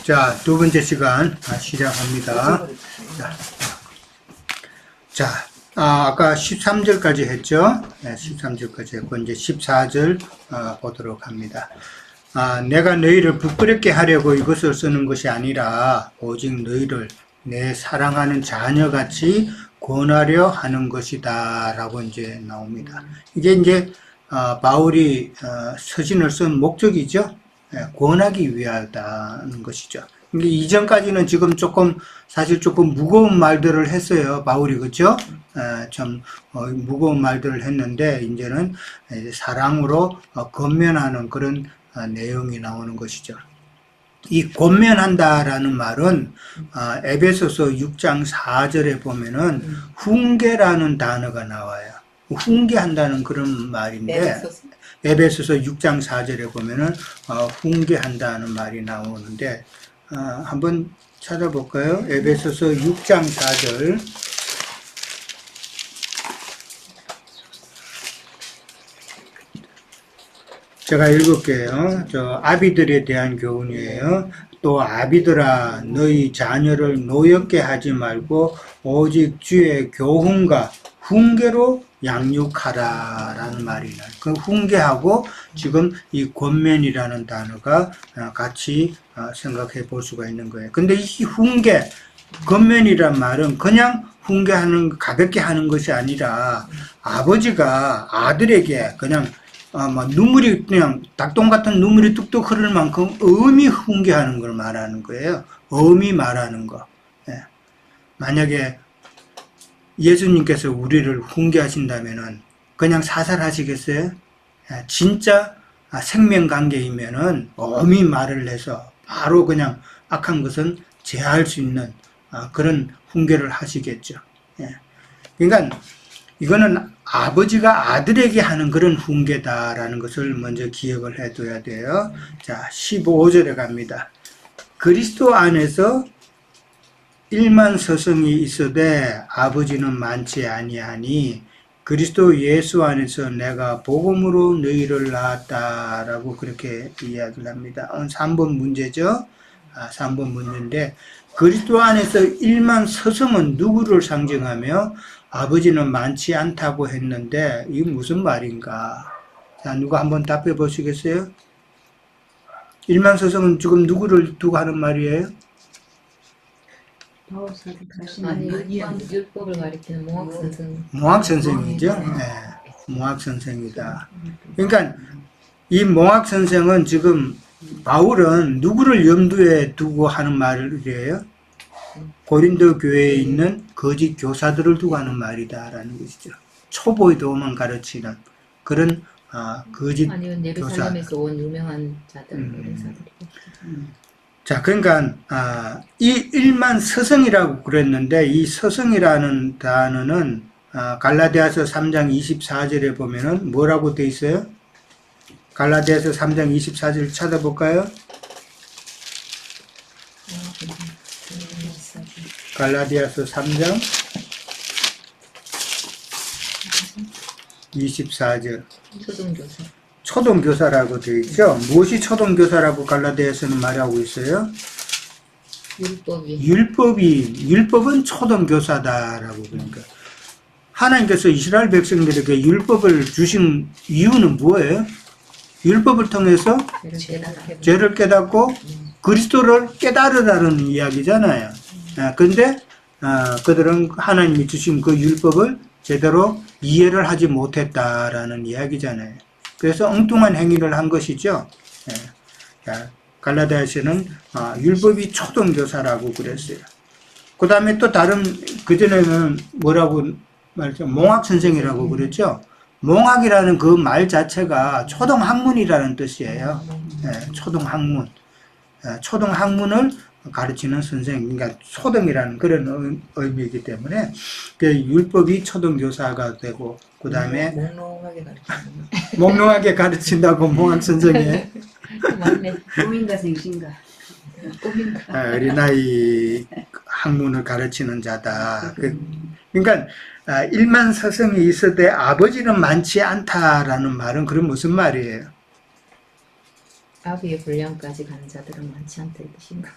자, 두 번째 시간 시작합니다. 자, 아까 13절까지 했죠? 네, 13절까지 했고, 이제 14절 보도록 합니다. 내가 너희를 부끄럽게 하려고 이것을 쓰는 것이 아니라, 오직 너희를 내 사랑하는 자녀같이 권하려 하는 것이다. 라고 이제 나옵니다. 이게 이제, 바울이 서신을 쓴 목적이죠? 권하기 위하다는 것이죠. 이전까지는 지금 사실 조금 무거운 말들을 했어요. 바울이, 그죠? 좀, 무거운 말들을 했는데, 이제는 사랑으로 권면하는 그런 내용이 나오는 것이죠. 이 권면한다라는 말은, 에베소서 6장 4절에 보면은, 훈계라는 단어가 나와요. 훈계한다는 그런 말인데, 에베소서 6장 4절에 보면은 훈계한다는 말이 나오는데 한번 찾아볼까요? 에베소서 6장 4절. 제가 읽을게요. 아비들에 대한 교훈이에요. 또 아비들아, 너희 자녀를 노엽게 하지 말고 오직 주의 교훈과 훈계로 양육하라 라는 말이에요. 그 훈계하고 지금 이 권면이라는 단어가 같이 생각해 볼 수가 있는 거예요. 근데 이 훈계, 권면이란 말은 그냥 훈계하는, 가볍게 하는 것이 아니라 아버지가 아들에게 그냥 눈물이 그냥 닭똥 같은 눈물이 뚝뚝 흐를 만큼 엄히 훈계하는 걸 말하는 거예요. 엄히 말하는 거. 만약에 예수님께서 우리를 훈계하신다면은 그냥 사살하시겠어요? 진짜 생명관계이면은 엄히 말을 해서 바로 그냥 악한 것은 제할 수 있는 그런 훈계를 하시겠죠. 그러니까 이거는 아버지가 아들에게 하는 그런 훈계다라는 것을 먼저 기억을 해둬야 돼요. 자, 15절에 갑니다. 그리스도 안에서 일만 서성이 있어되 아버지는 많지 아니하니 그리스도 예수 안에서 내가 복음으로 너희를 낳았다라고 그렇게 이야기를 합니다. 3번 문제죠. 3번 문제인데 그리스도 안에서 일만 서성은 누구를 상징하며 아버지는 많지 않다고 했는데 이게 무슨 말인가? 자, 누가 한번 답해 보시겠어요? 일만 서성은 지금 누구를 두고 하는 말이에요? 아니, 율법을 가리키는 몽학선생. 몽학선생이죠. 네, 몽학선생이다. 그러니까 이 몽학선생은 지금 바울은 누구를 염두에 두고 하는 말이에요? 고린도 교회에 있는 거짓 교사들을 두고 하는 말이다라는 것이죠. 초보도만 가르치는 그런 거짓 아니면 예루살렘에서 온 유명한 자들, 자, 그러니까 이 일만 서성이라고 그랬는데 이 서성이라는 단어는 갈라디아서 3장 24절에 보면은 뭐라고 돼 있어요? 갈라디아서 3장 24절 찾아볼까요? 갈라디아서 3장 24절. 초등교사. 초등교사라고 되어 있죠. 무엇이 초등교사라고 갈라디아서는 말하고 있어요? 율법은 초등교사다라고. 그러니까 하나님께서 이스라엘 백성들에게 율법을 주신 이유는 뭐예요? 율법을 통해서 죄를 깨닫고 그리스도를 깨달으라는 이야기잖아요. 근데 그들은 하나님이 주신 그 율법을 제대로 이해를 하지 못했다라는 이야기잖아요. 그래서 엉뚱한 행위를 한 것이죠. 갈라디아서는 율법이 초등교사라고 그랬어요. 그 다음에 또 다른, 그전에는 뭐라고 말했죠? 몽학선생이라고 그랬죠. 몽학이라는 그 말 자체가 초등학문이라는 뜻이에요. 초등학문. 초등학문을 가르치는 선생, 그러니까 초등이라는 그런 의미이기 때문에 그 율법이 초등교사가 되고 그 다음에 몽롱하게 가르친다고 몽학 선생이 맞네. 꿈인가 생신가. 어린아이 학문을 가르치는 자다. 그러니까 일만 서성이 있어도 아버지는 많지 않다라는 말은 그럼 무슨 말이에요? 아비의 분량까지 가는 자들은 많지 않다 이 뜻인가?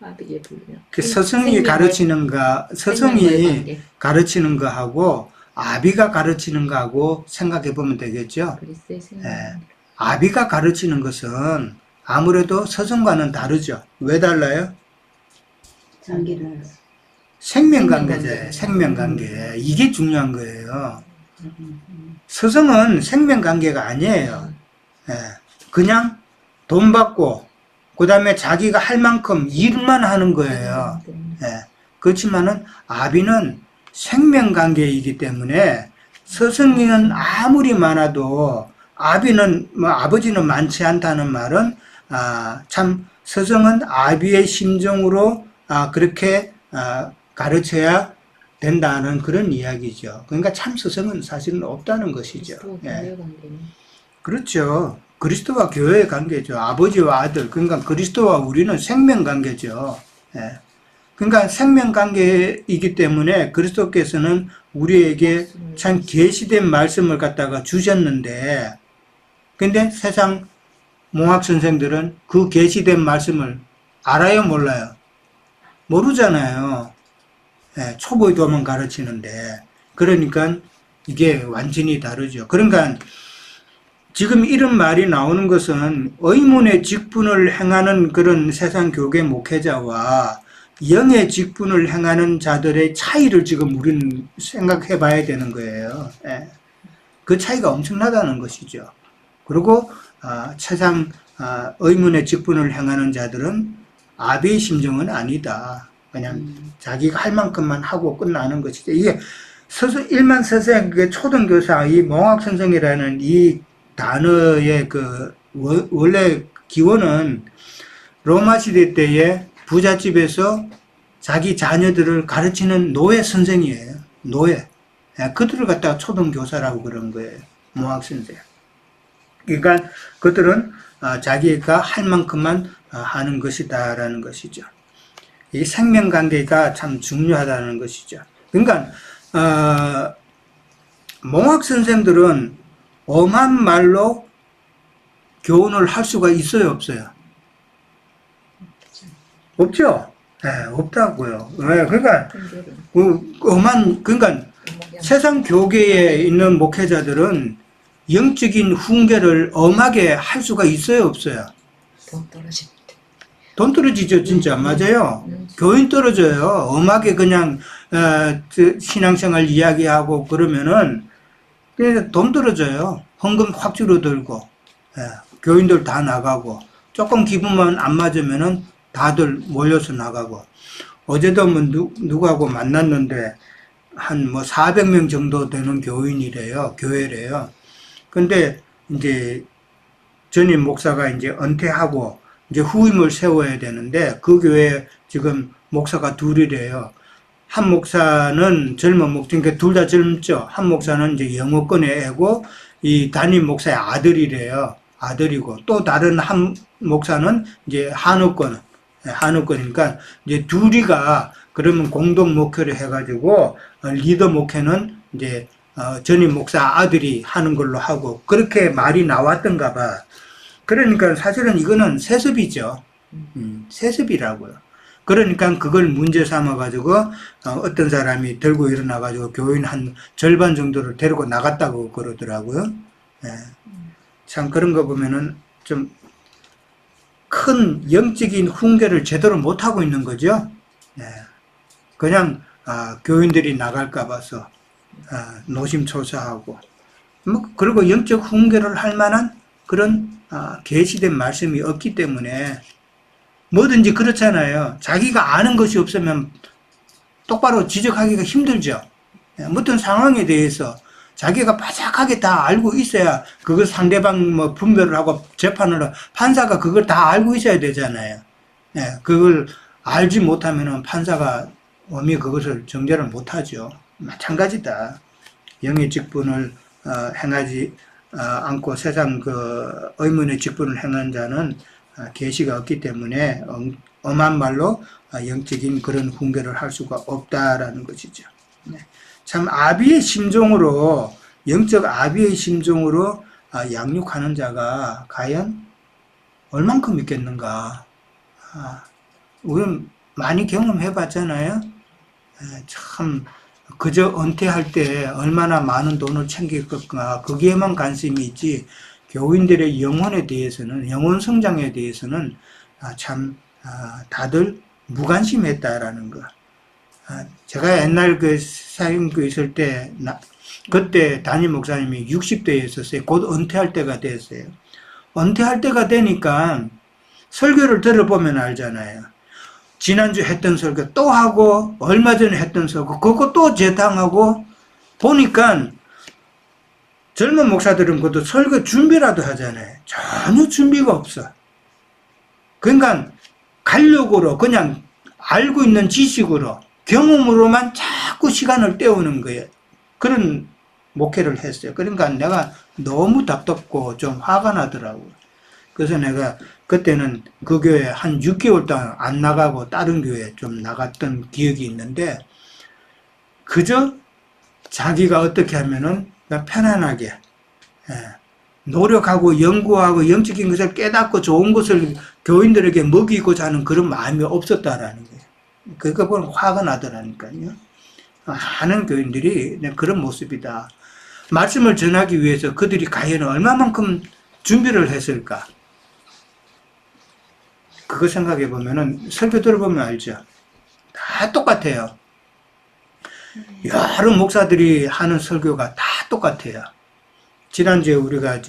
아비의 분량. 그 서성이 생명을- 가르치는가, 서성이 생명과의 관계. 가르치는 거하고 아비가 가르치는 거하고 생각해 보면 되겠죠. 그리스의 생명. 예. 아비가 가르치는 것은 아무래도 서성과는 다르죠. 왜 달라요? 장기를 생명관계제, 생명관계. 이게 중요한 거예요. 서성은 생명관계가 아니에요. 예. 그냥 돈 받고, 그 다음에 자기가 할 만큼 일만 하는 거예요. 예. 그렇지만은 아비는 생명관계이기 때문에 서성이는 아무리 많아도 아비는, 아버지는 많지 않다는 말은, 참, 서성은 아비의 심정으로, 그렇게, 가르쳐야 된다는 그런 이야기죠. 그러니까 참 서성은 사실은 없다는 것이죠. 그리스도와 예. 교회의 관계는 그렇죠. 그리스도와 교회의 관계죠. 아버지와 아들. 그러니까 그리스도와 우리는 생명 관계죠. 예. 그러니까 생명 관계이기 때문에 그리스도께서는 우리에게 참 계시된 말씀을 갖다가 주셨는데, 근데 세상 몽학 선생들은 그 계시된 말씀을 알아요, 몰라요? 모르잖아요. 예, 초보도만 가르치는데. 그러니까 이게 완전히 다르죠. 그러니까 지금 이런 말이 나오는 것은 의문의 직분을 행하는 그런 세상 교계 목회자와 영의 직분을 행하는 자들의 차이를 지금 우리는 생각해 봐야 되는 거예요. 예. 그 차이가 엄청나다는 것이죠. 그리고 세상 의문의 직분을 행하는 자들은 아비의 심정은 아니다. 그냥 자기가 할 만큼만 하고 끝나는 것이죠. 이게 일만 선생, 그 초등교사, 이 몽학선생이라는 이 단어의 그 원래 기원은 로마 시대 때에 부잣집에서 자기 자녀들을 가르치는 노예 선생이에요. 노예. 그들을 갖다가 초등교사라고 그런 거예요. 몽학선생. 그러니까 그들은 자기가 할 만큼만 하는 것이다라는 것이죠. 이 생명관계가 참 중요하다는 것이죠. 그러니까 몽학선생들은 엄한 말로 교훈을 할 수가 있어요, 없어요? 없죠? 네, 없다고요. 네, 그러니까 그러니까 세상 교계에 있는 목회자들은 영적인 훈계를 엄하게 할 수가 있어요, 없어요? 돈 떨어집니다. 돈 떨어지죠, 진짜. 맞아요. 교인 떨어져요. 엄하게 그냥 신앙생활 이야기하고 그러면은 그냥 돈 떨어져요. 헌금 확 줄어들고, 교인들 다 나가고, 조금 기분만 안 맞으면은 다들 몰려서 나가고. 어제도 뭐 누구하고 만났는데 한 뭐 400명 정도 되는 교인이래요. 교회래요. 근데 이제 전임 목사가 이제 은퇴하고 이제 후임을 세워야 되는데 그 교회에 지금 목사가 둘이래요. 한 목사는 젊은 목사, 그러니까 둘 다 젊죠. 한 목사는 이제 영어권의 애고 이 담임 목사의 아들이래요. 아들이고 또 다른 한 목사는 이제 한우권이니까 이제 둘이가 그러면 공동 목회를 해가지고 리더 목회는 이제 전임 목사 아들이 하는 걸로 하고 그렇게 말이 나왔던가 봐. 그러니까 사실은 이거는 세습이죠. 세습이라고요. 그러니까 그걸 문제 삼아가지고 어떤 사람이 들고 일어나가지고 교인 한 절반 정도를 데리고 나갔다고 그러더라고요. 예. 참 그런 거 보면은 좀 큰 영적인 훈계를 제대로 못하고 있는 거죠. 예. 그냥 교인들이 나갈까 봐서 노심초사하고 뭐 그리고 영적 훈계를 할 만한 그런 계시된 말씀이 없기 때문에 뭐든지 그렇잖아요. 자기가 아는 것이 없으면 똑바로 지적하기가 힘들죠. 어떤 상황에 대해서 자기가 바삭하게 다 알고 있어야 그걸 상대방 뭐 분별을 하고 재판을 하고 판사가 그걸 다 알고 있어야 되잖아요. 그걸 알지 못하면 판사가 엄히 그것을 정죄를 못하죠. 마찬가지다. 영의 직분을 행하지 않고 세상 그 의문의 직분을 행한 자는 계시가 없기 때문에 엄한 말로 영적인 그런 훈계를 할 수가 없다라는 것이죠. 참 아비의 심정으로 영적 아비의 심정으로 양육하는 자가 과연 얼만큼 있겠는가. 우리는 많이 경험해 봤잖아요. 참 그저 은퇴할 때 얼마나 많은 돈을 챙길 것인가 거기에만 관심이 있지 교인들의 영혼에 대해서는 영혼 성장에 대해서는 참 다들 무관심했다라는 거. 제가 옛날 그 사임교 있을 때 그때 담임 목사님이 60대에 있었어요. 곧 은퇴할 때가 됐어요. 은퇴할 때가 되니까 설교를 들어보면 알잖아요. 지난주 했던 설교 또 하고 얼마 전에 했던 설교 그거 또 재탕하고 보니까 젊은 목사들은 그것도 설교 준비라도 하잖아요. 전혀 준비가 없어. 그러니까 간력으로 그냥 알고 있는 지식으로 경험으로만 자꾸 시간을 때우는 거예요. 그런 목회를 했어요. 그러니까 내가 너무 답답고 좀 화가 나더라고요. 그래서 내가 그때는 그 교회 한 6개월 동안 안 나가고 다른 교회에 좀 나갔던 기억이 있는데 그저 자기가 어떻게 하면은 편안하게 노력하고 연구하고 영적인 것을 깨닫고 좋은 것을 교인들에게 먹이고자 하는 그런 마음이 없었다라는 거예요. 그거 보면 화가 나더라니까요. 하는 교인들이 그런 모습이다. 말씀을 전하기 위해서 그들이 과연 얼마만큼 준비를 했을까? 그거 생각해 보면은 설교 들어보면 알죠. 다 똑같아요. 여러 목사들이 하는 설교가 다 똑같아요. 지난주에 우리가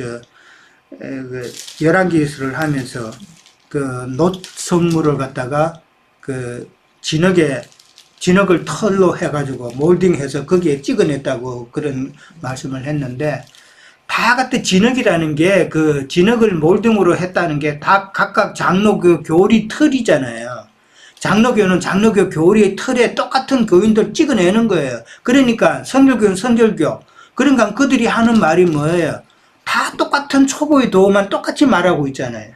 열왕기서를 하면서 그 놋 성물을 갖다가 그 진흙을 털로 해가지고 몰딩해서 거기에 찍어냈다고 그런 말씀을 했는데 다 같은 진흙이라는 게 그 진흙을 몰딩으로 했다는 게 다 각각 장로교 교리 틀이잖아요. 장로교는 장로교 교리의 틀에 똑같은 교인들 찍어내는 거예요. 그러니까 선결교는 선결교. 그러니까 그들이 하는 말이 뭐예요? 다 똑같은 초보의 도만 똑같이 말하고 있잖아요.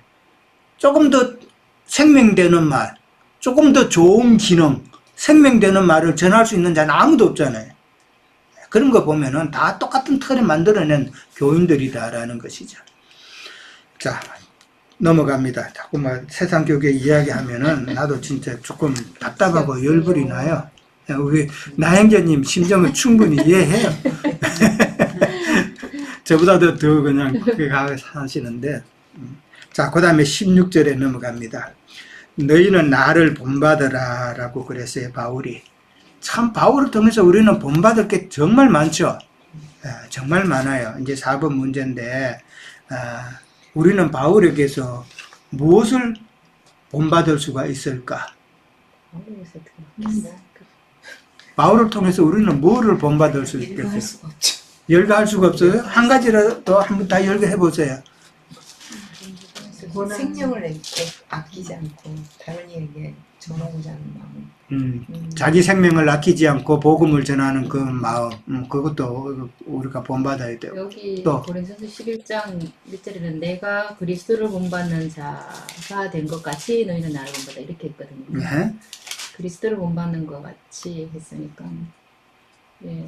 조금 더 생명되는 말, 조금 더 좋은 기능, 생명되는 말을 전할 수 있는 자는 아무도 없잖아요. 그런 거 보면은 다 똑같은 틀을 만들어낸 교인들이다라는 것이죠. 자, 넘어갑니다. 자꾸 세상 교계 이야기하면은 나도 진짜 조금 답답하고 열불이 나요. 우리 나행자님 심정을 충분히 이해해요. 저보다도 더 그냥 그렇게 사시는데. 자, 그 다음에 16절에 넘어갑니다. 너희는 나를 본받으라 라고 그랬어요, 바울이. 참 바울을 통해서 우리는 본받을 게 정말 많죠. 정말 많아요. 이제 4번 문제인데 우리는 바울에게서 무엇을 본받을 수가 있을까? 바울을 통해서 우리는 뭐를 본받을 수 있겠어요? 열거할 수가 없죠. 열거할 수가 없어요? 한 가지라도 한번 다 열거해 보세요. 생명을 아끼지 않고 다른 이에게 전하고자 하는 마음. 자기 생명을 아끼지 않고 복음을 전하는 그 마음, 그것도 우리가 본받아야 돼요. 여기 또 고린도서 11장 1절에는 내가 그리스도를 본받는 자가 된 것 같이 너희는 나를 본받아 이렇게 했거든요. 네. 그리스도를 본받는 것 같이 했으니까. 예.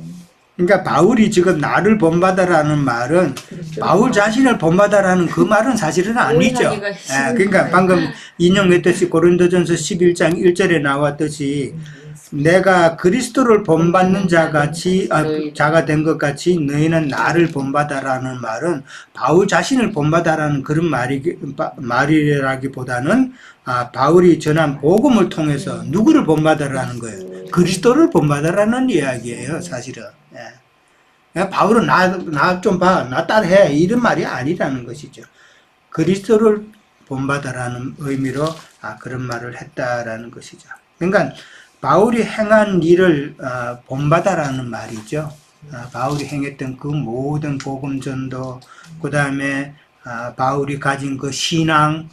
그러니까 바울이 지금 나를 본받아라는 말은 바울 자신을 본받아라는 그 말은 사실은 아니죠. 그러니까 방금 인용했듯이 고린도전서 11장 1절에 나왔듯이 내가 그리스도를 본받는 자가 된 것 같이 너희는 나를 본받아라는 말은 바울 자신을 본받아라는 그런 말이라기보다는 바울이 전한 복음을 통해서 누구를 본받아라는 거예요. 그리스도를 본받아라는 이야기예요, 사실은. 바울은 나 좀 봐, 나 따라해 이런 말이 아니라는 것이죠. 그리스도를 본받아라는 의미로 그런 말을 했다라는 것이죠. 그러니까 바울이 행한 일을 본받아라는 말이죠. 바울이 행했던 그 모든 복음 전도, 그 다음에 바울이 가진 그 신앙,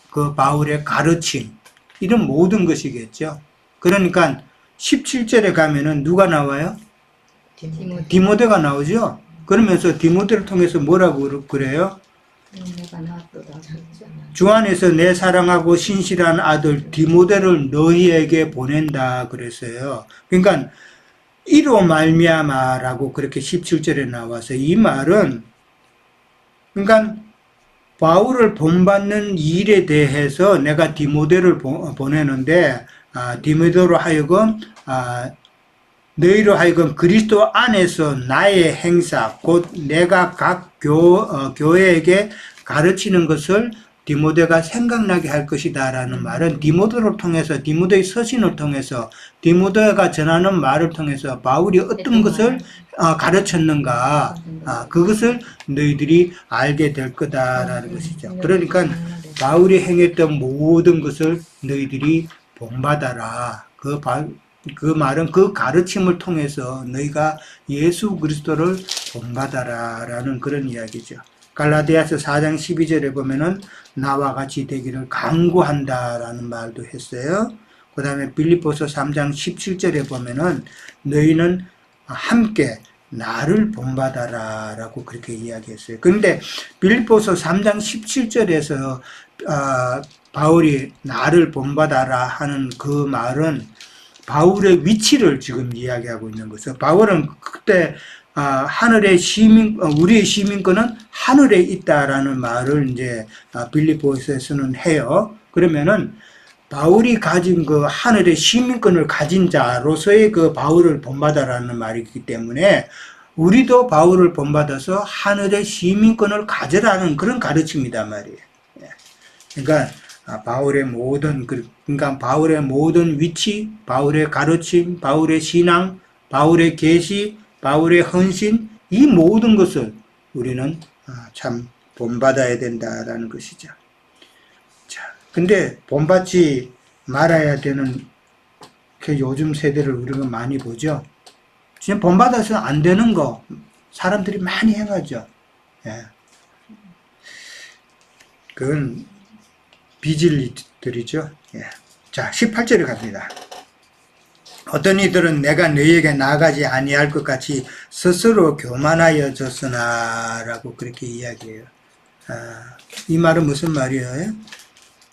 그 바울의 가르침, 이런 모든 것이겠죠. 그러니까 17절에 가면은 누가 나와요? 디모데가 나오죠. 그러면서 디모데를 통해서 뭐라고 그래요? 주 안에서 내 사랑하고 신실한 아들 디모데를 너희에게 보낸다 그랬어요. 그러니까 이로 말미암아라고 그렇게 17절에 나와서 이 말은 그러니까 바울을 본받는 일에 대해서 내가 디모데를 보내는데 디모데로 하여금 너희로 하여금 그리스도 안에서 나의 행사 곧 내가 각 교회에게 가르치는 것을 디모데가 생각나게 할 것이다 라는 말은 디모데를 통해서 디모데의 서신을 통해서 디모데가 전하는 말을 통해서 바울이 어떤 것을 가르쳤는가 그것을 너희들이 알게 될 거다라는 것이죠. 그러니까 바울이 행했던 모든 것을 너희들이 본받아라. 그 말은 그 가르침을 통해서 너희가 예수 그리스도를 본받아라 라는 그런 이야기죠. 갈라디아서 4장 12절에 보면은 나와 같이 되기를 간구한다라는 말도 했어요. 그 다음에 빌립보서 3장 17절에 보면은 너희는 함께 나를 본받아라 라고 그렇게 이야기했어요. 그런데 빌립보서 3장 17절에서 바울이 나를 본받아라 하는 그 말은 바울의 위치를 지금 이야기하고 있는 거죠. 바울은 그때 하늘의 우리의 시민권은 하늘에 있다라는 말을 이제 빌립보서에서는 해요. 그러면은 바울이 가진 그 하늘의 시민권을 가진 자로서의 그 바울을 본받아라는 말이기 때문에 우리도 바울을 본받아서 하늘의 시민권을 가져라는 그런 가르침이단 말이에요. 그러니까 바울의 모든 위치, 바울의 가르침, 바울의 신앙, 바울의 계시, 바울의 헌신, 이 모든 것을 우리는 참 본받아야 된다라는 것이죠. 자, 근데 본받지 말아야 되는 그 요즘 세대를 우리가 많이 보죠. 지금 본받아서 안 되는 거 사람들이 많이 행하죠. 예. 그건 비진리들이죠. 예. 자, 18절에 갑니다. 어떤 이들은 내가 너희에게 나아가지 아니할 것 같이 스스로 교만하여졌으나 라고 그렇게 이야기해요. 이 말은 무슨 말이에요?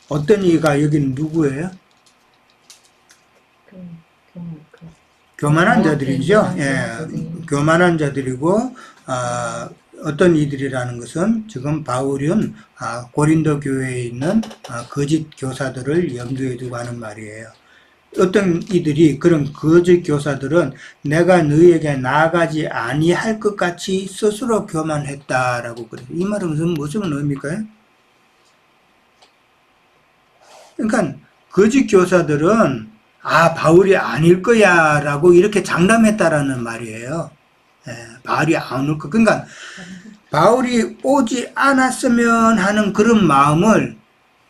어떤 이가 여기는 누구예요? 교만한 자들이죠. 예, 교만한 자들이고 어떤 이들이라는 것은 지금 바울은 고린도 교회에 있는 거짓 교사들을 염두에 두고 하는 말이에요. 어떤 이들이 그런 거짓 교사들은 내가 너희에게 나아가지 아니할 것 같이 스스로 교만했다라고 그래요. 이 말은 무슨 의미일까요? 그러니까 거짓 교사들은 바울이 아닐 거야 라고 이렇게 장담했다라는 말이에요. 바울이 안 올 거. 그러니까 바울이 오지 않았으면 하는 그런 마음을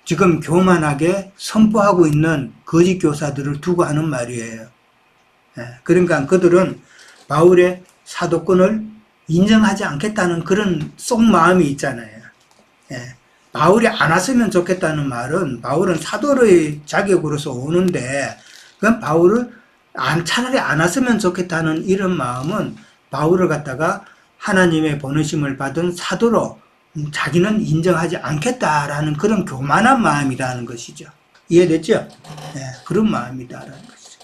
지금 교만하게 선포하고 있는 거짓 교사들을 두고 하는 말이에요. 그러니까 그들은 바울의 사도권을 인정하지 않겠다는 그런 속마음이 있잖아요. 바울이 안 왔으면 좋겠다는 말은 바울은 사도의 자격으로서 오는데 그건 바울을 차라리 안 왔으면 좋겠다는 이런 마음은 바울을 갖다가 하나님의 보내심을 받은 사도로 자기는 인정하지 않겠다라는 그런 교만한 마음이라는 것이죠. 이해됐죠? 그런 마음이다라는 것이죠.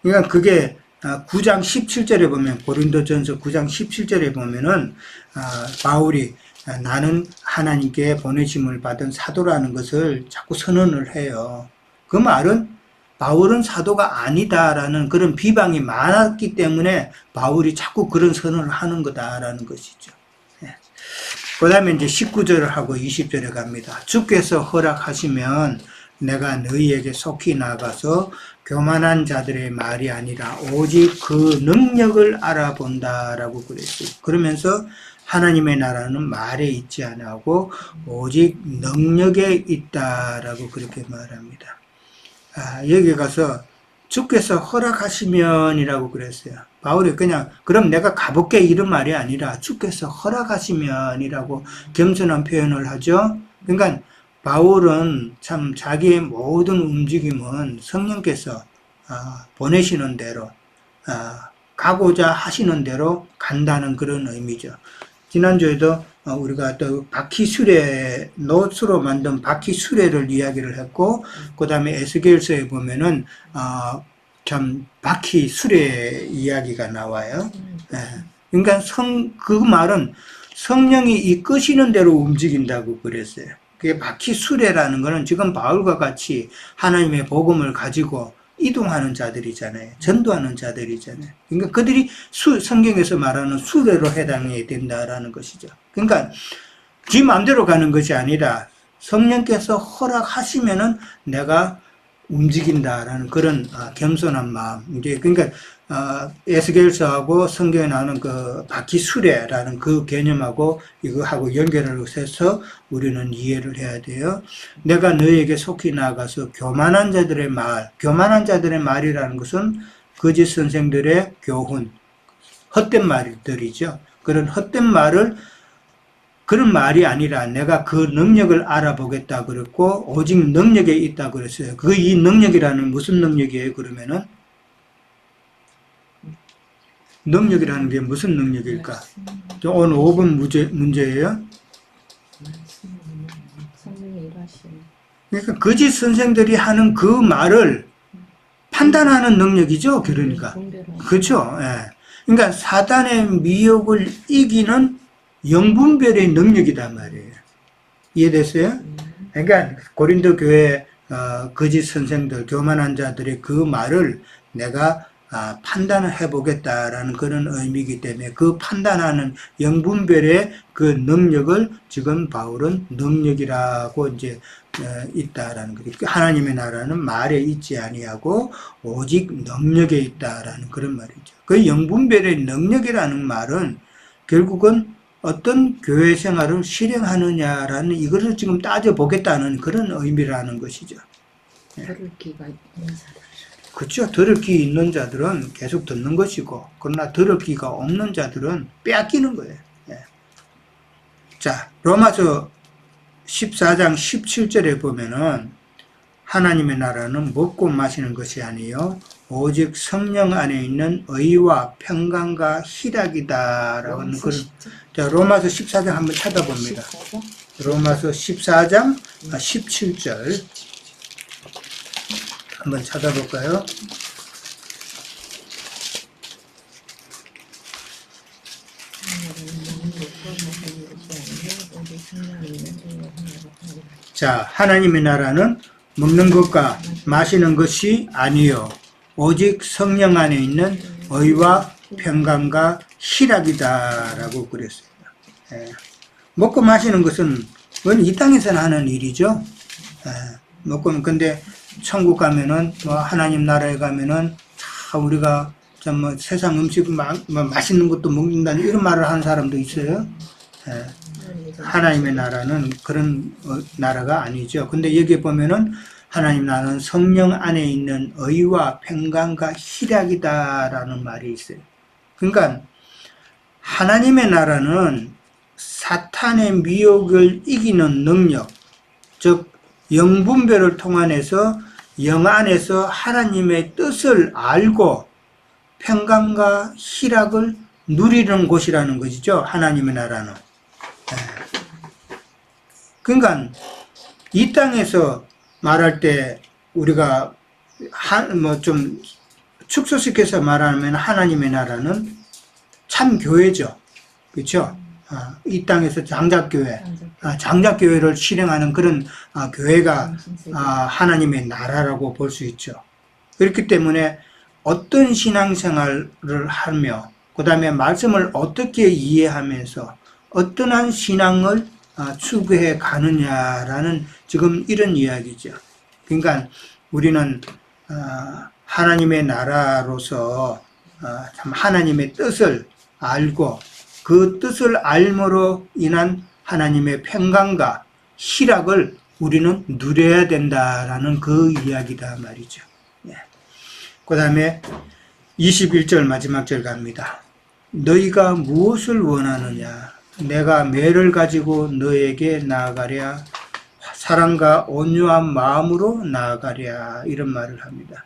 그러니까 그게 9장 17절에 보면 고린도전서 9장 17절에 보면은 바울이 나는 하나님께 보내심을 받은 사도라는 것을 자꾸 선언을 해요. 그 말은 바울은 사도가 아니다라는 그런 비방이 많았기 때문에 바울이 자꾸 그런 선언을 하는 거다라는 것이죠. 그 다음에 이제 19절을 하고 20절에 갑니다. 주께서 허락하시면 내가 너희에게 속히 나가서 교만한 자들의 말이 아니라 오직 그 능력을 알아본다라고 그랬어요. 그러면서 하나님의 나라는 말에 있지 아니하고 오직 능력에 있다라고 그렇게 말합니다. 여기 가서 주께서 허락하시면이라고 그랬어요. 바울이 그냥 그럼 내가 가볼게 이런 말이 아니라 주께서 허락하시면이라고 겸손한 표현을 하죠. 그러니까 바울은 참 자기의 모든 움직임은 성령께서 보내시는 대로 가고자 하시는 대로 간다는 그런 의미죠. 지난주에도 우리가 또 바퀴 수레, 노트로 만든 바퀴 수레를 이야기를 했고, 그 다음에 에스겔서에 보면은 참 바퀴 수레 이야기가 나와요. 그러니까 그 말은 성령이 이끄시는 대로 움직인다고 그랬어요. 그게 바퀴 수레라는 거는 지금 바울과 같이 하나님의 복음을 가지고 이동하는 자들이잖아요. 전도하는 자들이잖아요. 그러니까 그들이 성경에서 말하는 수레로 해당해야 된다라는 것이죠. 그러니까 지 마음대로 가는 것이 아니라 성령께서 허락하시면은 내가 움직인다라는 그런 겸손한 마음. 이제 그러니까 에스겔서하고 성경에 나오는 그 바퀴 수레라는 그 개념하고 이거하고 연결을 해서 우리는 이해를 해야 돼요. 내가 너에게 속히 나아가서 교만한 자들의 말이라는 것은 거짓 선생들의 교훈, 헛된 말들이죠. 그런 헛된 말을 그런 말이 아니라 내가 그 능력을 알아보겠다 그랬고 오직 능력에 있다 그랬어요. 그 이 능력이라는 무슨 능력이에요? 그러면은 능력이라는 게 무슨 능력일까? 오늘 5분 문제예요. 성령이 일하시는. 그러니까 거짓 선생들이 하는 그 말을 판단하는 능력이죠. 그러니까 그렇죠. 예. 그러니까 사단의 미혹을 이기는 영분별의 능력이단 말이에요. 이해됐어요? 그러니까 고린도 교회 거짓 선생들, 교만한 자들의 그 말을 내가 판단을 해보겠다라는 그런 의미이기 때문에 그 판단하는 영분별의 그 능력을 지금 바울은 능력이라고 이제 있다라는 거죠. 하나님의 나라는 말에 있지 아니하고 오직 능력에 있다라는 그런 말이죠. 그 영분별의 능력이라는 말은 결국은 어떤 교회 생활을 실행하느냐라는 이것을 지금 따져보겠다는 그런 의미라는 것이죠. 들을 기가 있는 사람. 그렇죠. 들을 귀 있는 자들은 계속 듣는 것이고 그러나 들을 귀가 없는 자들은 빼앗기는 거예요. 예. 자, 로마서 14장 17절에 보면은 하나님의 나라는 먹고 마시는 것이 아니요 오직 성령 안에 있는 의와 평강과 희락이다라고 하는 그런. 자, 로마서 14장 한번 찾아봅니다. 로마서 14장 17절 한번 찾아볼까요? 자, 하나님의 나라는 먹는 것과 마시는 것이 아니요 오직 성령 안에 있는 의와 평강과 희락이다라고 그랬습니다. 예. 먹고 마시는 것은 이 땅에서는 하는 일이죠. 예. 먹고 근데 천국 가면은 뭐 하나님 나라에 가면은 참 우리가 참 뭐 세상 음식 뭐 맛있는 것도 먹는다는 이런 말을 하는 사람도 있어요. 예. 하나님의 나라는 그런 나라가 아니죠. 근데 여기 보면은 하나님 나라는 성령 안에 있는 의와 평강과 희락이다라는 말이 있어요. 그러니까 하나님의 나라는 사탄의 미혹을 이기는 능력, 즉 영분별을 통해서 영 안에서 하나님의 뜻을 알고 평강과 희락을 누리는 곳이라는 것이죠. 하나님의 나라는. 그러니까 이 땅에서 말할 때 우리가 뭐 좀 축소시켜서 말하면 하나님의 나라는 참 교회죠. 그렇죠? 이 땅에서 장작교회, 장작교회를 실행하는 그런 교회가 하나님의 나라라고 볼 수 있죠. 그렇기 때문에 어떤 신앙생활을 하며 그 다음에 말씀을 어떻게 이해하면서 어떠한 신앙을 추구해 가느냐라는 지금 이런 이야기죠. 그러니까 우리는 하나님의 나라로서 참 하나님의 뜻을 알고 그 뜻을 알므로 인한 하나님의 평강과 희락을 우리는 누려야 된다라는 그 이야기다 말이죠. 그 다음에 21절 마지막 절 갑니다. 너희가 무엇을 원하느냐? 내가 매를 가지고 너에게 나아가랴. 사랑과 온유한 마음으로 나아가랴. 이런 말을 합니다.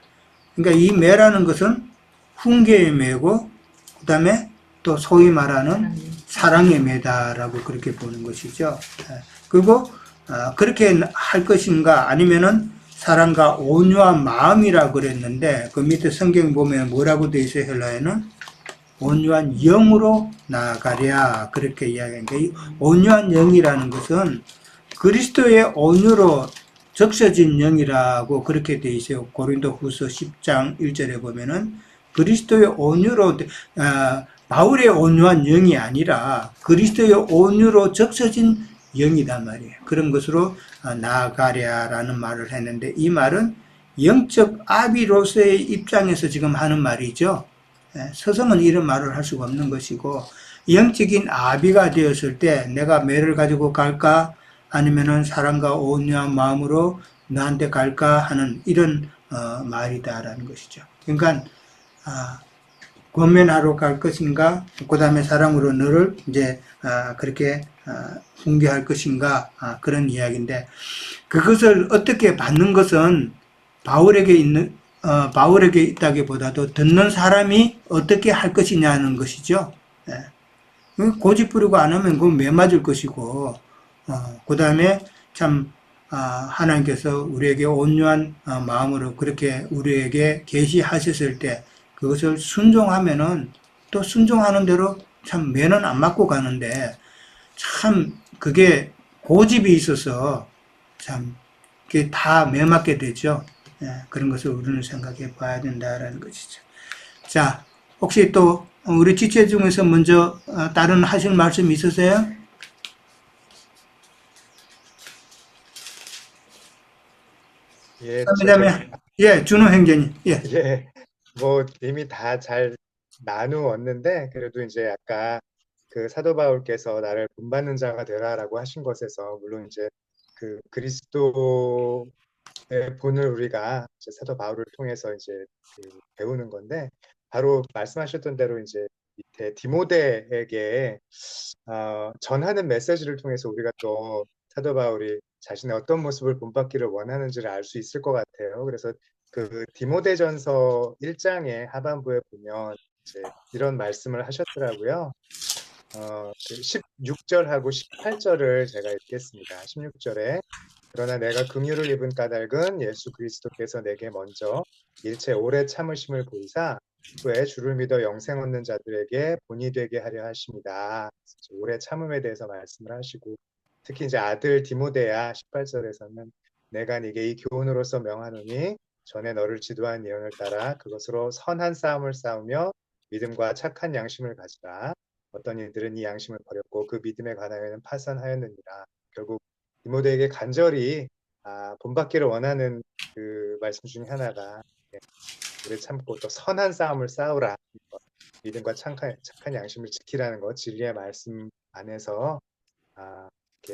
그러니까 이 매라는 것은 훈계의 매고 그 다음에 또 소위 말하는 사랑의 매다라고 그렇게 보는 것이죠. 그리고 그렇게 할 것인가 아니면은 사랑과 온유한 마음이라고 그랬는데 그 밑에 성경 보면 뭐라고 되어 있어요? 헬라에는 온유한 영으로 나아가랴. 그렇게 이야기하니까 이 온유한 영이라는 것은 그리스도의 온유로 적셔진 영이라고 그렇게 돼 있어요. 고린도후서 10장 1절에 보면은 그리스도의 온유로 바울의 온유한 영이 아니라 그리스도의 온유로 적셔진 영이단 말이에요. 그런 것으로 나아가랴라는 말을 했는데 이 말은 영적 아비로서의 입장에서 지금 하는 말이죠. 서성은 이런 말을 할 수가 없는 것이고 영적인 아비가 되었을 때 내가 매를 가지고 갈까 아니면은 사랑과 온유한 마음으로 너한테 갈까 하는 이런 말이다라는 것이죠. 그러니까 권면하러 갈 것인가, 그 다음에 사랑으로 너를 이제 그렇게 훈계할 것인가 그런 이야기인데 그것을 어떻게 받는 것은 바울에게 있다기보다도 듣는 사람이 어떻게 할 것이냐는 것이죠. 고집 부리고 안 하면 그건 매 맞을 것이고, 그 다음에 참, 하나님께서 우리에게 온유한 마음으로 그렇게 우리에게 계시하셨을 때 그것을 순종하면은 또 순종하는 대로 참 매는 안 맞고 가는데 참 그게 고집이 있어서 참 그게 다 매맞게 되죠. 그런 것을 우리는 생각해 봐야 된다라는 것이죠. 자, 혹시 또 우리 지체 중에서 먼저 다른 하실 말씀 있으세요? 예, 그다음에 예, 준호 행제님. 예. 예, 뭐 이미 다 잘 나누었는데 그래도 이제 아까 그 사도 바울께서 나를 본받는 자가 되라라고 하신 것에서 물론 이제 그 그리스도의 본을 우리가 이제 사도 바울을 통해서 이제 그 배우는 건데 바로 말씀하셨던 대로 이제 밑에 디모데에게 전하는 메시지를 통해서 우리가 또 사도 바울이 자신의 어떤 모습을 본받기를 원하는지를 알 수 있을 것 같아요. 그래서 그 디모데전서 1장의 하반부에 보면 이제 이런 말씀을 하셨더라고요. 그 16절하고 18절을 제가 읽겠습니다. 16절에 그러나 내가 긍휼을 입은 까닭은 예수 그리스도께서 내게 먼저 일체 오래 참으심을 보이사 후에 주를 믿어 영생 얻는 자들에게 본이 되게 하려 하십니다. 오래 참음에 대해서 말씀을 하시고 특히 이제 아들 디모데야 18절에서는 내가 네게 이 교훈으로서 명하노니 전에 너를 지도한 예언을 따라 그것으로 선한 싸움을 싸우며 믿음과 착한 양심을 가지라. 어떤 이들은 이 양심을 버렸고 그 믿음에 관하여는 파산하였느니라. 결국 디모데에게 간절히 본받기를 원하는 그 말씀 중에 하나가 오래 참고 또 선한 싸움을 싸우라. 믿음과 착한 양심을 지키라는 것, 진리의 말씀 안에서 이렇게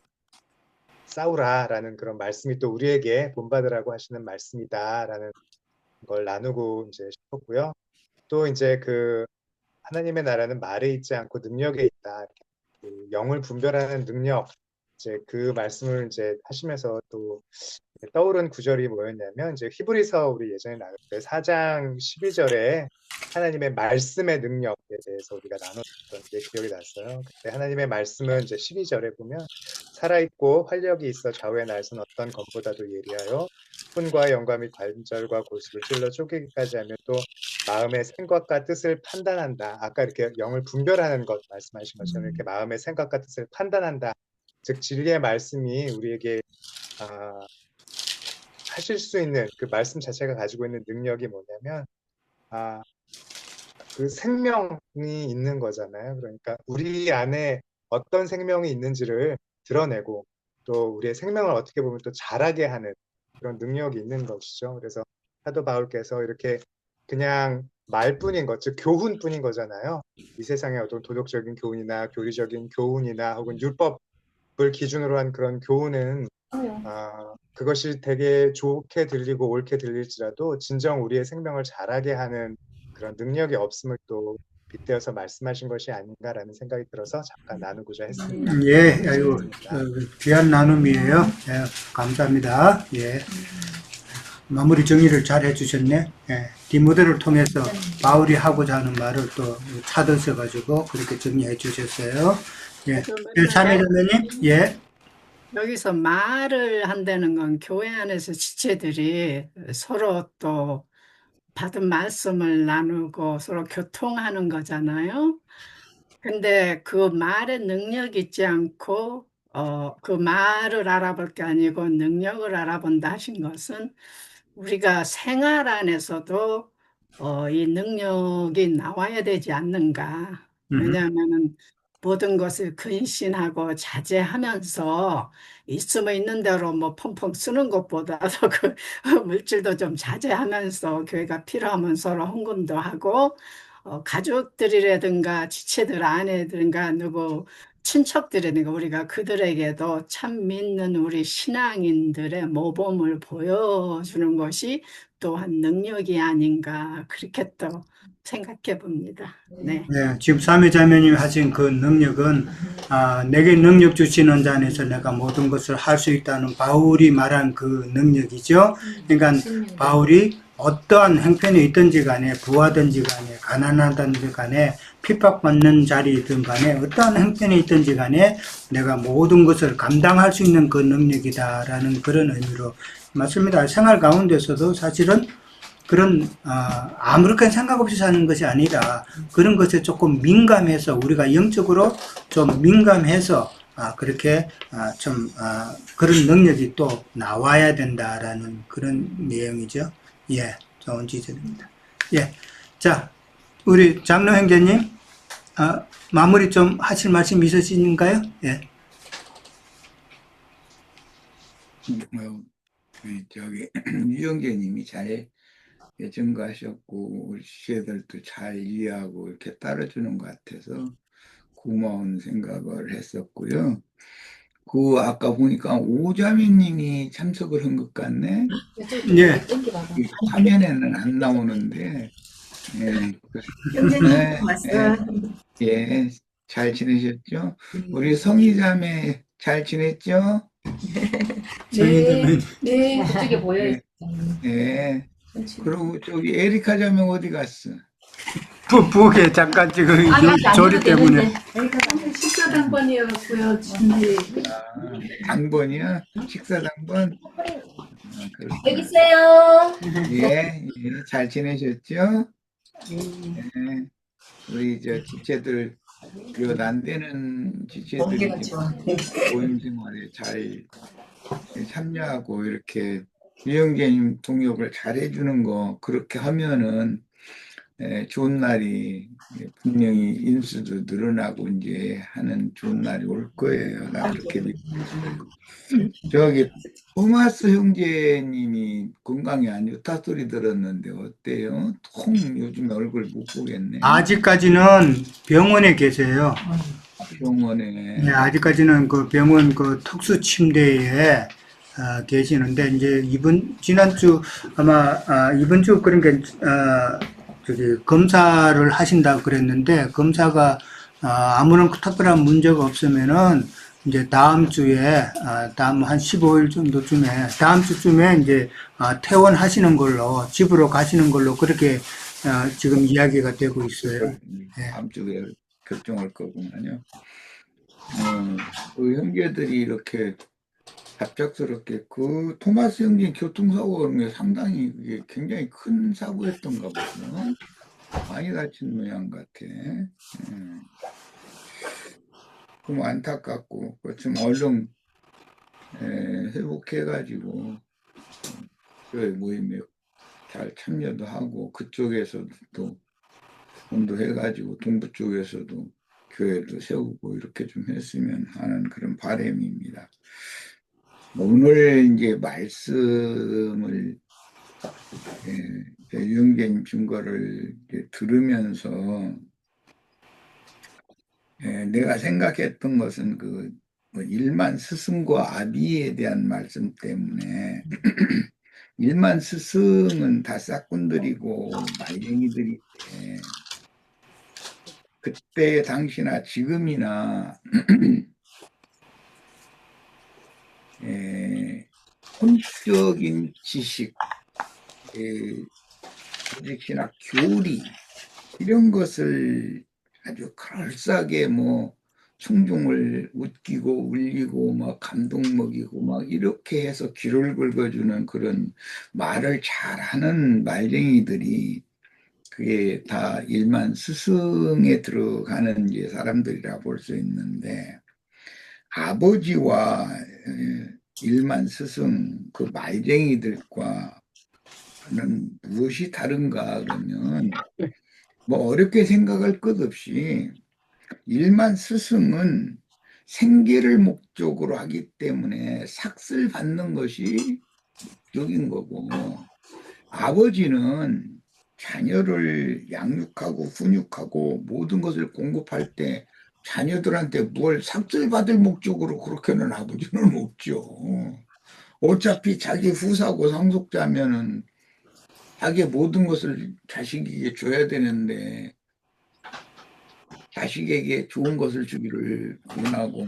싸우라라는 그런 말씀이 또 우리에게 본받으라고 하시는 말씀이다라는 걸 나누고 이제 싶었고요. 또 이제 그 하나님의 나라는 말에 있지 않고 능력에 있다. 그 영을 분별하는 능력, 이제 그 말씀을 이제 하시면서 또 떠오른 구절이 뭐였냐면 이제 히브리서 우리 예전에 나눌 때 4장 12절에 하나님의 말씀의 능력에 대해서 우리가 나눴던 게 기억이 났어요. 그때 하나님의 말씀은 이제 12절에 보면 살아있고 활력이 있어 좌우의 날선 어떤 검보다도 예리하여 혼과 영과 및 관절과 골수를 찔러 쪼개기까지 하며 또 마음의 생각과 뜻을 판단한다. 아까 이렇게 영을 분별하는 것 말씀하신 것처럼 이렇게 마음의 생각과 뜻을 판단한다. 즉 진리의 말씀이 우리에게 하실 수 있는 그 말씀 자체가 가지고 있는 능력이 뭐냐면 그 생명이 있는 거잖아요. 그러니까 우리 안에 어떤 생명이 있는지를 드러내고 또 우리의 생명을 어떻게 보면 또 자라게 하는 그런 능력이 있는 것이죠. 그래서 사도 바울께서 이렇게 그냥 말뿐인 것, 즉 교훈뿐인 거잖아요. 이 세상의 어떤 도덕적인 교훈이나 교리적인 교훈이나 혹은 율법을 기준으로 한 그런 교훈은 그것이 되게 좋게 들리고 옳게 들릴지라도 진정 우리의 생명을 자라게 하는 그런 능력이 없음을 또 빗대어서 말씀하신 것이 아닌가라는 생각이 들어서 잠깐 나누고자 했습니다. 예, 아이고, 귀한 나눔이에요. 예, 감사합니다. 예. 마무리 정리를 잘 해주셨네. 예, 디모데를 통해서 바울이 하고자 하는 말을 또 찾으셔가지고 그렇게 정리해 주셨어요. 예, 참여자님, 예. 여기서 말을 한다는 건 교회 안에서 지체들이 서로 또 받은 말씀을 나누고 서로 교통하는 거잖아요. 근데 그 말에 능력이 있지 않고, 그 말을 알아볼 게 아니고 능력을 알아본다 하신 것은 우리가 생활 안에서도 이 능력이 나와야 되지 않는가. 왜냐하면은 모든 것을 근신하고 자제하면서 있으면 있는 대로 뭐 펑펑 쓰는 것보다도 그 물질도 좀 자제하면서 교회가 필요하면 서로 헌금도 하고 가족들이라든가 지체들 아내든가 누구 친척들이든가 우리가 그들에게도 참 믿는 우리 신앙인들의 모범을 보여주는 것이 또한 능력이 아닌가 그렇게 또 생각해 봅니다. 네. 네, 지금 삼위자매님이 하신 그 능력은 내게 능력 주시는 자 안에서 내가 모든 것을 할 수 있다는 바울이 말한 그 능력이죠. 그러니까 바울이 어떠한 형편에 있든지 간에 부하든지 간에 가난하든지 간에 핍박받는 자리이든 간에 어떠한 형편에 있든지 간에 내가 모든 것을 감당할 수 있는 그 능력이다라는 그런 의미로 맞습니다. 생활 가운데서도 사실은 그런 아무렇게나 생각 없이 사는 것이 아니라 그런 것에 조금 민감해서 우리가 영적으로 좀 민감해서 그렇게 좀 그런 능력이 또 나와야 된다라는 그런 내용이죠. 예, 좋은 지적입니다. 예, 자 우리 장로 형제님 마무리 좀 하실 말씀 있으신가요? 예. 저기 유영재님이 잘 증거하셨고 우리 지체들도 잘 이해하고 이렇게 따라주는 것 같아서 고마운 생각을 했었고요. 그 아까 보니까 오자매님이 참석을 한 것 같네. 예. 이 화면에는 안 나오는데 형제님 네, 왔어요. 예, 잘 지내셨죠? 우리 성희자매 잘 지냈죠? 네. 네, 그쪽에 모여 네. 있어요. 예. 그리고 저기 에리카 자매 어디 갔어? 부엌에 잠깐 지금 조리 때문에. 식사 당번이었고요. 준비. 당번이야? 식사 당번? 여기 있어요. 예, 잘 지내셨죠? 예. 우리 저 지체들 몇 안 되는 지체들이 모임 생활에 잘 참여하고 이렇게 유영재님 동역을 잘 해주는 거 그렇게 하면은 좋은 날이 분명히 인수도 늘어나고 이제 하는 좋은 날이 올 거예요. 나 그렇게 믿어요. 저기 토마스 형제님이 건강이 안 좋다 소리 들었는데 어때요? 통 요즘 얼굴 못 보겠네. 아직까지는 병원에 계세요. 병원에. 네, 아직까지는 그 병원 그 특수 침대에 계시는데 이제 지난주 아마 이번 주 그러니까 저기 검사를 하신다고 그랬는데 검사가 아무런 특별한 문제가 없으면은 이제 다음 주에 다음 한 15일 정도쯤에 다음 주쯤에 이제 퇴원하시는 걸로 집으로 가시는 걸로 그렇게 지금 이야기가 되고 있어요. 다음 주에 결정할 거구만요. 그 형제들이 이렇게 갑작스럽게 그 토마스 형제 교통사고가 그런 게 상당히 이게 굉장히 큰 사고였던가 보죠. 많이 다친 모양 같아. 좀 안타깝고 좀 얼른 회복해가지고 교회 모임에 잘 참여도 하고 그쪽에서도 또 공부해가지고 동부 쪽에서도 교회도 세우고 이렇게 좀 했으면 하는 그런 바람입니다. 오늘 이제 말씀을 유영재님 증거를 들으면서 내가 생각했던 것은 그 일만 스승과 아비에 대한 말씀 때문에 일만 스승은 다 싹군들이고 말쟁이들인데 그때 당시나 지금이나 혼적인 지식, 조직이나 교리 이런 것을 아주 그럴싸하게 뭐 청중을 웃기고 울리고 막 감동 먹이고 막 이렇게 해서 귀를 긁어주는 그런 말을 잘하는 말쟁이들이 그게 다 일만 스승에 들어가는 이제 사람들이라 볼 수 있는데 아버지와 일만 스승 그 말쟁이들과는 무엇이 다른가 그러면 뭐 어렵게 생각할 것 없이 일만 스승은 생계를 목적으로 하기 때문에 삭슬 받는 것이 목적인 거고 아버지는 자녀를 양육하고 훈육하고 모든 것을 공급할 때 자녀들한테 뭘 삭슬 받을 목적으로 그렇게는 아버지는 없죠. 어차피 자기 후사고 상속자면은 자기의 모든 것을 자식에게 줘야 되는데 자식에게 좋은 것을 주기를 원하고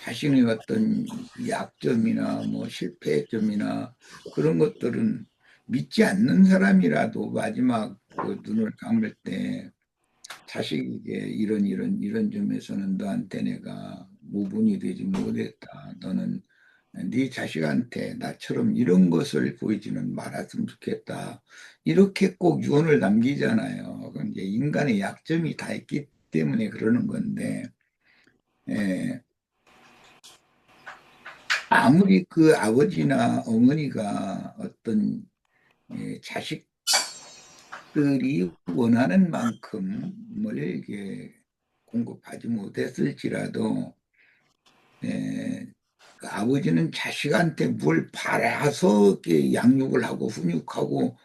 자신의 어떤 약점이나 뭐 실패점이나 그런 것들은 믿지 않는 사람이라도 마지막 그 눈을 감을 때 자식에게 이런 점에서는 너한테 내가 모분이 되지 못했다. 너는 네 자식한테 나처럼 이런 것을 보이지는 말았으면 좋겠다. 이렇게 꼭 유언을 남기잖아요. 그건 이제 인간의 약점이 다 있기 때문에 그러는 건데, 예, 아무리 그 아버지나 어머니가 어떤 자식들이 원하는 만큼을 이게 공급하지 못했을지라도, 그 아버지는 자식한테 뭘 바라서 이렇게 양육을 하고 훈육하고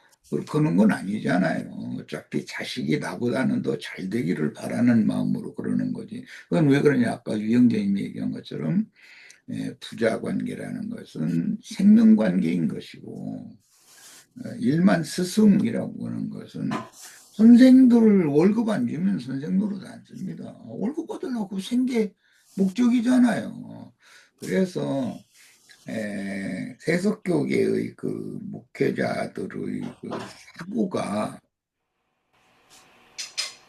그러는 건 아니잖아요. 어차피 자식이 나보다는 더 잘 되기를 바라는 마음으로 그러는 거지. 그건 왜 그러냐? 아까 유영재님이 얘기한 것처럼 부자 관계라는 것은 생명 관계인 것이고 일만 스승이라고 하는 것은 선생들 월급 안 주면 선생 노릇 안 씁니다. 월급 받으려고 생계 목적이잖아요. 그래서 세속교계의 그 목회자들의 그 사고가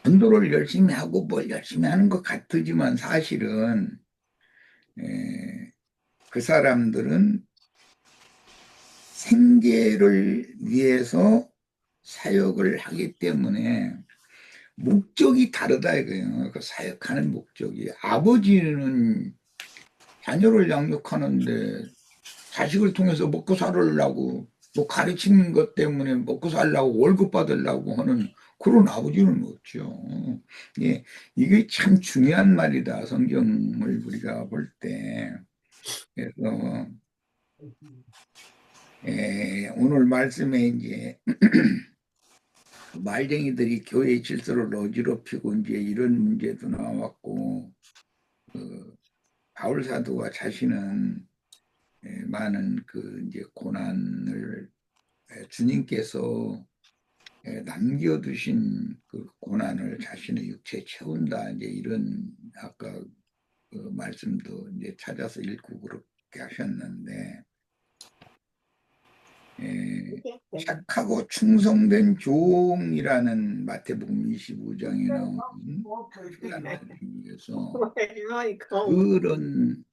전도를 열심히 하고 뭘 열심히 하는 것 같지만 사실은 그 사람들은 생계를 위해서 사역을 하기 때문에 목적이 다르다 이거예요. 그 사역하는 목적이. 아버지는 자녀를 양육하는데 자식을 통해서 먹고 살으려고 뭐 가르치는 것 때문에 먹고 살려고 월급 받으려고 하는 그런 아버지는 없죠. 이게 참 중요한 말이다. 성경을 우리가 볼 때. 그래서 오늘 말씀에 이제 말쟁이들이 교회의 질서를 어지럽히고 이제 이런 문제도 나왔고 바울 사도가 자신은 많은 그 이제 고난을 주님께서 남겨두신 그 고난을 자신의 육체에 채운다 이제 이런 아까 그 말씀도 이제 찾아서 읽고 그렇게 하셨는데 착하고 충성된 종이라는 마태복음 25장에 나오는 중에서 그런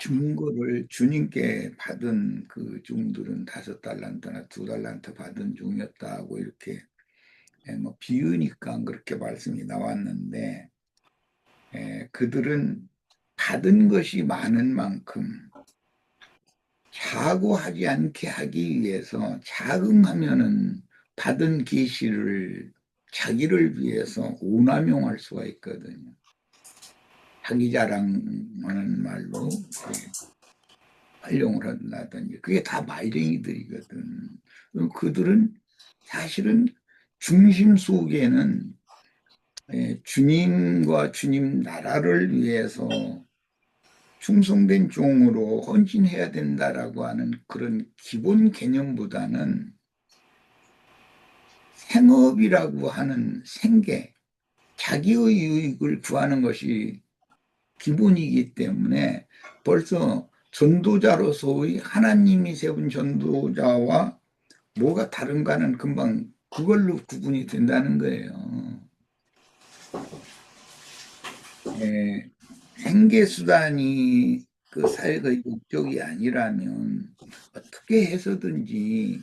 증거를 주님께 받은 그 종들은 5달란트나 2달란트 받은 종이었다고 이렇게 뭐 비유니까 그렇게 말씀이 나왔는데 그들은 받은 것이 많은 만큼 자고하지 않게 하기 위해서 자응하면은 받은 계시를 자기를 위해서 오남용할 수가 있거든요. 자기 자랑하는 말로 활용을 한다든지 그게 다 말쟁이들이거든. 그들은 사실은 중심 속에는 주님과 주님 나라를 위해서 충성된 종으로 헌신해야 된다라고 하는 그런 기본 개념보다는 생업이라고 하는 생계, 자기의 유익을 구하는 것이 기본이기 때문에 벌써 전도자로서의 하나님이 세운 전도자와 뭐가 다른가는 금방 그걸로 구분이 된다는 거예요. 예, 생계수단이 그 사회의 목적이 아니라면 어떻게 해서든지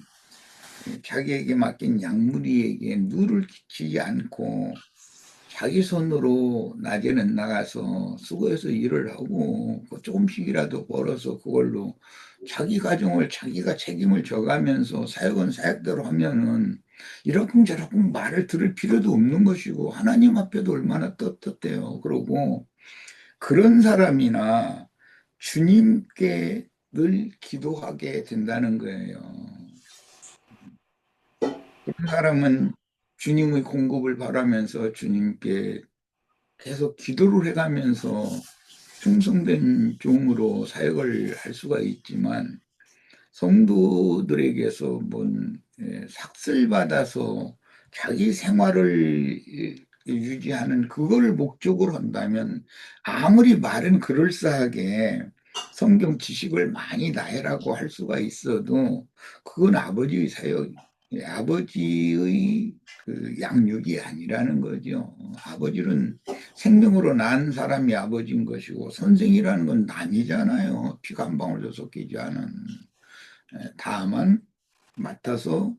자기에게 맡긴 양무리에게 누를 끼치지 않고 자기 손으로 낮에는 나가서 수고해서 일을 하고 그 조금씩이라도 벌어서 그걸로 자기 가정을 자기가 책임을 져가면서 사역은 사역대로 하면은 이러쿵저러쿵 말을 들을 필요도 없는 것이고 하나님 앞에도 얼마나 떳떳해요. 그러고 그런 사람이나 주님께 늘 기도하게 된다는 거예요. 그런 사람은 주님의 공급을 바라면서 주님께 계속 기도를 해가면서 충성된 종으로 사역을 할 수가 있지만 성도들에게서 뭔 삭슬받아서 자기 생활을 유지하는 그걸 목적으로 한다면 아무리 말은 그럴싸하게 성경 지식을 많이 나열하고 할 수가 있어도 그건 아버지의 사역, 아버지의 그 양육이 아니라는 거죠. 아버지는 생명으로 난 사람이 아버지인 것이고 선생이라는 건 남이잖아요. 피가 한 방울도 섞이지 않은. 다만 맡아서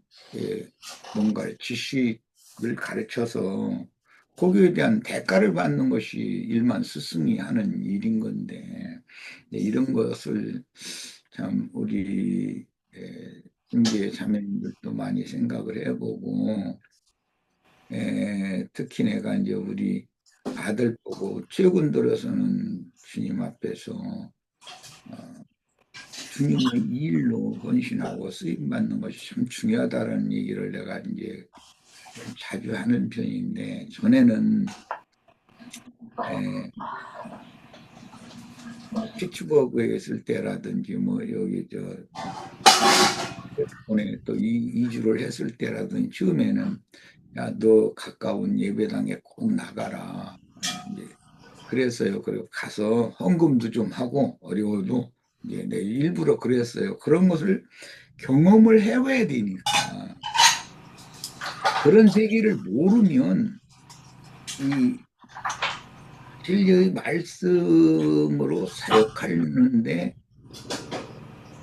뭔가 지식을 가르쳐서 거기에 대한 대가를 받는 것이 일반 스승이 하는 일인 건데 이런 것을 참 우리 형제 자매님들도 많이 생각을 해보고 특히 내가 이제 우리 아들 보고 최근 들어서는 주님 앞에서 주님의 일로 헌신하고 쓰임 받는 것이 참 중요하다는 얘기를 내가 이제 좀 자주 하는 편인데 전에는 에, 피츠버그에 있을 때라든지 뭐 여기 저 오늘 또 이주를 했을 때라든지 처음에는 야 너 가까운 예배당에 꼭 나가라 이제 그랬어요. 그리고 가서 헌금도 좀 하고 어려워도 이제 내 일부러 그랬어요. 그런 것을 경험을 해봐야 되니까 그런 세계를 모르면 이 진리의 말씀으로 사역하는데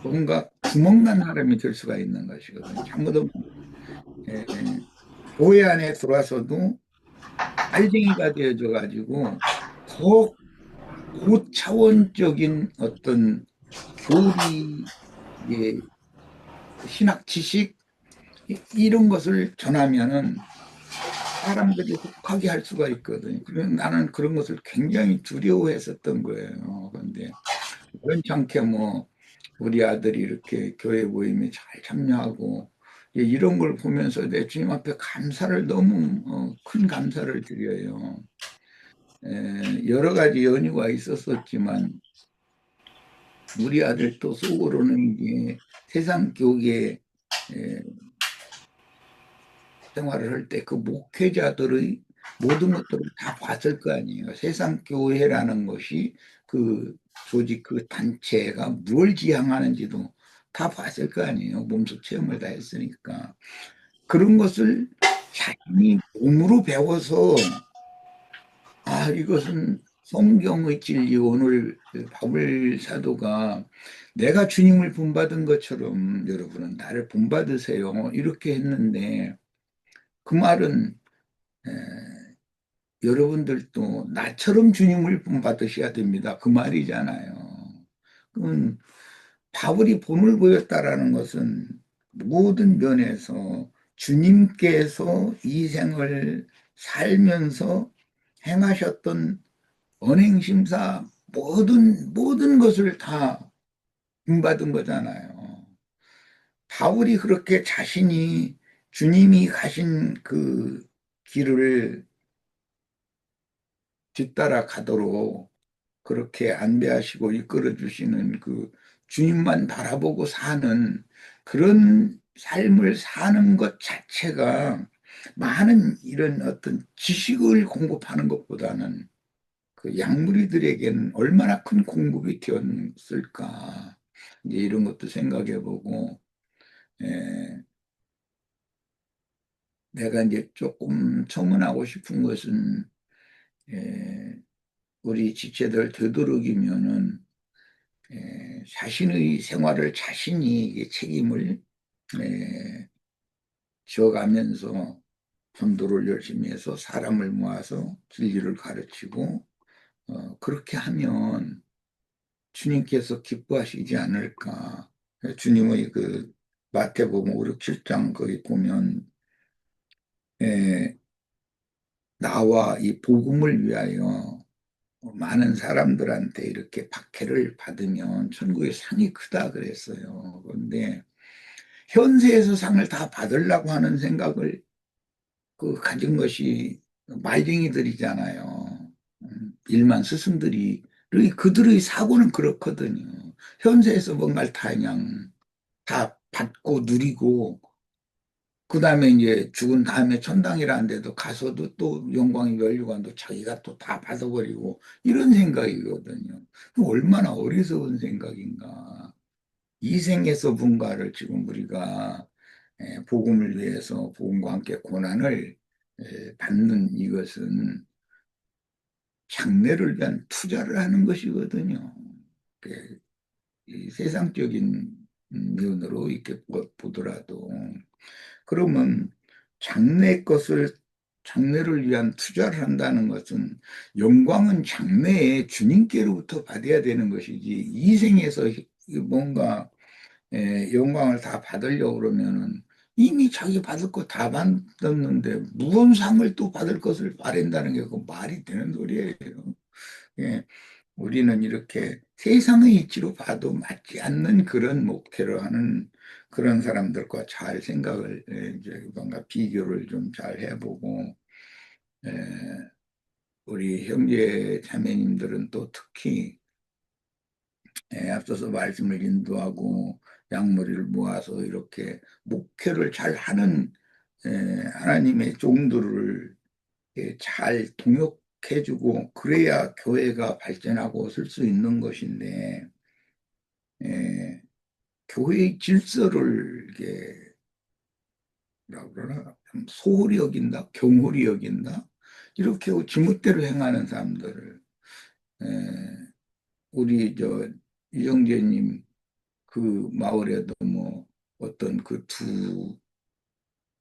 뭔가 구멍난 사람이 될 수가 있는 것이거든요. 잘못하면 예, 교회 안에 들어와서도 알쟁이가 되어져 가지고 더 고차원적인 어떤 교리의 신학 지식 이런 것을 전하면은 사람들이 혹하게 할 수가 있거든요. 그래서 나는 그런 것을 굉장히 두려워했었던 거예요. 그런데 그런지 않게 뭐 우리 아들이 이렇게 교회 모임에 잘 참여하고 이런 걸 보면서 내 주님 앞에 감사를 너무 큰 감사를 드려요. 여러 가지 연유가 있었었지만 우리 아들 또 속으로는 이제 세상 교계 생활을 할 때 그 목회자들의 모든 것들을 다 봤을 거 아니에요. 세상 교회라는 것이 그 조직 그 단체가 뭘 지향하는지도 다 봤을 거 아니에요. 몸소 체험을 다 했으니까. 그런 것을 자신이 몸으로 배워서 이것은 성경의 진리 오늘 그 바울 사도가 내가 주님을 본받은 것처럼 여러분은 나를 본받으세요. 이렇게 했는데 그 말은 에, 여러분들도 나처럼 주님을 본받으셔야 됩니다. 그 말이잖아요. 그럼 바울이 본을 보였다라는 것은 모든 면에서 주님께서 이 생을 살면서 행하셨던 언행심사 모든 것을 다 본받은 거잖아요. 바울이 그렇게 자신이 주님이 가신 그 길을 뒤따라 가도록 그렇게 안배하시고 이끌어 주시는 그 주님만 바라보고 사는 그런 삶을 사는 것 자체가 많은 이런 어떤 지식을 공급하는 것보다는 그 양무리들에게는 얼마나 큰 공급이 되었을까. 이제 이런 것도 생각해 보고, 내가 이제 조금 첨언하고 싶은 것은, 에, 우리 지체들 되도록이면은 자신의 생활을 자신이 이게 책임을 지어가면서 전도를 열심히 해서 사람을 모아서 진리를 가르치고 그렇게 하면 주님께서 기뻐하시지 않을까. 주님의 그 마태복음 5, 6, 7장 거기 보면 나와 이 복음을 위하여 많은 사람들한테 이렇게 박해를 받으면 천국의 상이 크다 그랬어요. 그런데 현세에서 상을 다 받으려고 하는 생각을 가진 것이 말쟁이들이잖아요. 일만 스승들이 그들의 사고는 그렇거든요. 현세에서 뭔가를 다 그냥 다 받고 누리고 그 다음에 이제 죽은 다음에 천당이라는데도 가서도 또 영광의 면류관도 자기가 또 다 받아버리고 이런 생각이거든요. 얼마나 어리석은 생각인가. 이 생에서 뭔가를 지금 우리가 복음을 위해서 복음과 함께 고난을 받는 이것은 장래를 위한 투자를 하는 것이거든요. 이 세상적인 면으로 이렇게 보더라도 그러면 장래를 위한 투자를 한다는 것은 영광은 장래에 주님께로부터 받아야 되는 것이지 이 생에서 뭔가 영광을 다 받으려고 그러면은 이미 자기 받을 거 다 받았는데 무슨 상을 또 받을 것을 바란다는 게 그 말이 되는 소리예요. 예, 우리는 이렇게 세상의 이치로 봐도 맞지 않는 그런 목표를 하는 그런 사람들과 잘 생각을 이제 뭔가 비교를 좀 잘 해보고 우리 형제 자매님들은 또 특히 앞서서 말씀을 인도하고 양머리를 모아서 이렇게 목회를 잘 하는 하나님의 종들을 잘 동역해주고 그래야 교회가 발전하고 설 수 있는 것인데 교회의 질서를 이게 뭐라 그러나 좀 소홀히 여긴다, 경홀히 여긴다 이렇게 지멋대로 행하는 사람들을 우리 이정재님 그 마을에도 뭐 어떤 그 두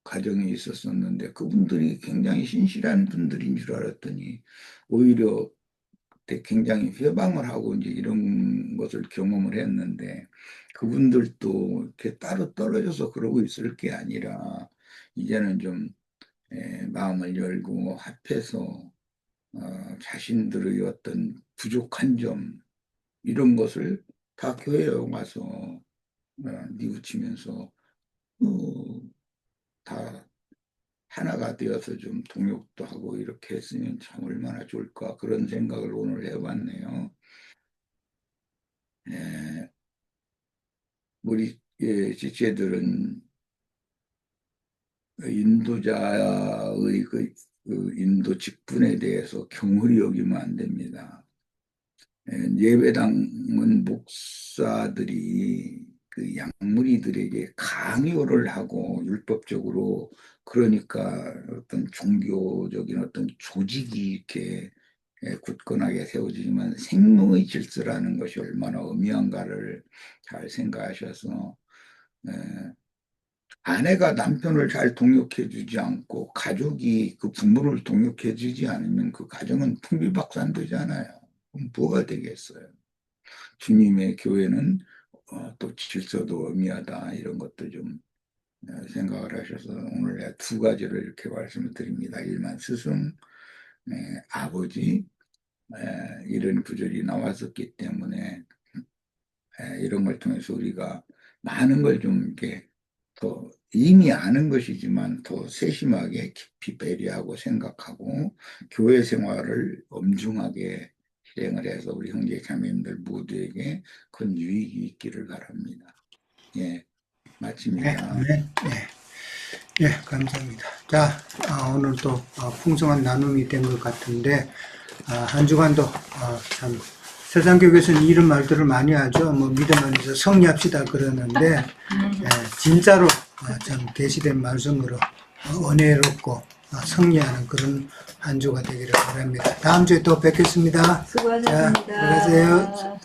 가정이 있었었는데 그분들이 굉장히 신실한 분들인 줄 알았더니 오히려 그때 굉장히 회방을 하고 이제 이런 것을 경험을 했는데 그분들도 이렇게 따로 떨어져서 그러고 있을 게 아니라 이제는 좀 마음을 열고 합해서 자신들의 어떤 부족한 점 이런 것을 다 교회에 와서 뉘우치면서 다 하나가 되어서 좀 동역도 하고 이렇게 했으면 참 얼마나 좋을까 그런 생각을 오늘 해봤네요. 우리 지체들은 인도자의 그 인도 직분에 대해서 경홀히 여기면 안 됩니다. 예배당은 목사들이 그 양무리들에게 강요를 하고 율법적으로 그러니까 어떤 종교적인 어떤 조직이 이렇게 굳건하게 세워지지만 생명의 질서라는 것이 얼마나 엄미한가를 잘 생각하셔서 아내가 남편을 잘 동역해 주지 않고 가족이 그 부모를 동역해 주지 않으면 그 가정은 풍비박산되잖아요. 그럼 뭐가 되겠어요? 주님의 교회는 또 질서도 엄미하다 이런 것도 좀 생각을 하셔서 오늘 두 가지를 이렇게 말씀을 드립니다. 일만 스승, 아버지 이런 구절이 나왔었기 때문에 이런 걸 통해서 우리가 많은 걸 좀 이렇게 더 이미 아는 것이지만 더 세심하게 깊이 배려하고 생각하고 교회 생활을 엄중하게 실행을 해서 우리 형제 자매님들 모두에게 큰 유익이 있기를 바랍니다. 예, 마칩니다. 예, 감사합니다. 자, 오늘 또 풍성한 나눔이 된 것 같은데 한 주간도 참 세상교회에서는 이런 말들을 많이 하죠. 뭐 믿음 안에서 성리합시다 그러는데 진짜로 참 계시된 말씀으로 은혜롭고 승리하는 그런 한 주가 되기를 바랍니다. 다음 주에 또 뵙겠습니다. 수고하셨습니다. 자, 들어가세요.